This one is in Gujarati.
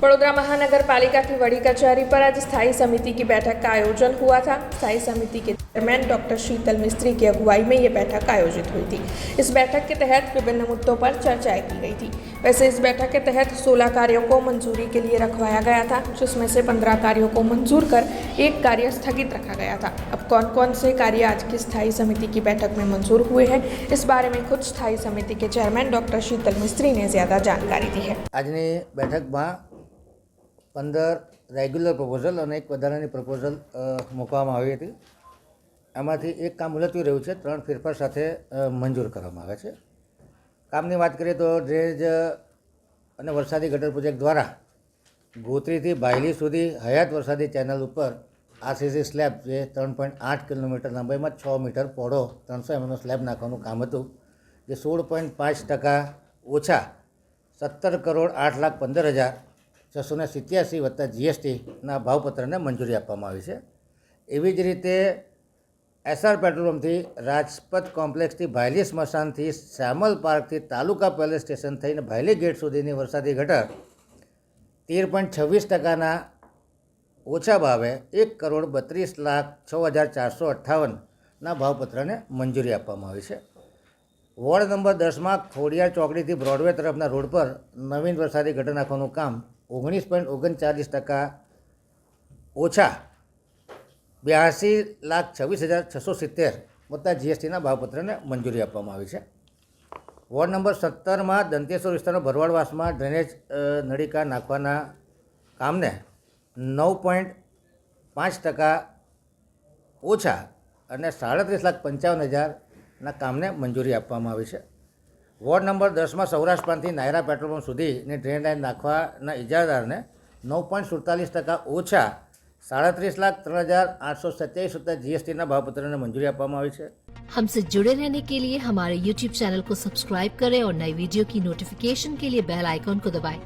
बड़ौदा महानगर पालिका की बड़ी कचहरी पर आज स्थायी समिति की बैठक का आयोजन हुआ था। स्थायी समिति के चेयरमैन डॉक्टर शीतल मिस्त्री की अगुवाई में ये बैठक आयोजित हुई थी। इस बैठक के तहत विभिन्न मुद्दों पर चर्चाएं की गई थी। वैसे इस बैठक के तहत 16 कार्यों को मंजूरी के लिए रखवाया गया था, जिसमें से 15 कार्यों को मंजूर कर एक कार्य स्थगित रखा गया था। अब कौन कौन से कार्य आज की स्थायी समिति की बैठक में मंजूर हुए हैं, इस बारे में खुद स्थायी समिति के चेयरमैन डॉक्टर शीतल मिस्त्री ने ज्यादा जानकारी दी है। आज बैठक में 15 रेग्युलर प्रपोजल और एक વધારાની પ્રપોઝલ મૂકવામાં આવી હતી। એમાંથી એક કામ મુલતવી રહ્યું છે, 3 ફેરફાર સાથે મંજૂર કરવામાં આવે છે। કામની વાત કરીએ તો ડ્રેનેજ અને વરસાદી ગટર પ્રોજેક્ટ દ્વારા ગોત્રીથી બાયલી સુધી હયાત વરસાદી ચેનલ ઉપર આરસીસી સ્લેબ જે 3.8 કિલોમીટર લંબાઈમાં 6 મીટર પહોળો 300 mm સ્લેબ નાખવાનું કામ હતું, જે 16.5% ઓછા 17,08,15,687 વત્તા જીએસટીના ભાવપત્રને મંજૂરી આપવામાં આવી છે। એવી જ રીતે એસઆર પેટ્રોલ પંપથી રાજપથ કોમ્પ્લેક્સથી ભાયલી સ્મશાનથી શ્યામલ પાર્કથી તાલુકા પેલેસ સ્ટેશન થઈને ભાયલી ગેટ સુધીની વરસાદી ગટર 13.26%ના ઓછા ભાવે 1,32,06,458ના ભાવપત્રને મંજૂરી આપવામાં આવી છે। વોર્ડ નંબર 10માં ખોડિયાર ચોકડીથી બ્રોડવે તરફના રોડ પર નવીન વરસાદી ગટર નાખવાનું કામ 19.39% ઓછા 82,26,670 વત્તા જીએસટીના ભાવપત્રને મંજૂરી આપવામાં આવી છે। વોર્ડ નંબર 17માં દંતેશ્વર વિસ્તારના ભરવાડવાસમાં ડ્રેનેજ નળિકા નાખવાના કામને 9.5% ઓછા અને 37,55,000ના કામને મંજૂરી આપવામાં આવી છે। વોર્ડ નંબર 10માં સૌરાષ્ટ્ર પ્રાંતથી નાયરા પેટ્રોલ પંપ સુધીની ડ્રેન લાઇન નાખવાના ઇજારાદારને 9.47% ઓછા 37,03,827 વત્તા જીએસટીના ભાવપત્રને મંજૂરી આપવામાં આવી છે। हमसे जुड़े रहने के लिए हमारे YouTube चैनल को सब्सक्राइब करें और नई वीडियो की नोटिफिकेशन के लिए बेल आइकॉन को दबाएं।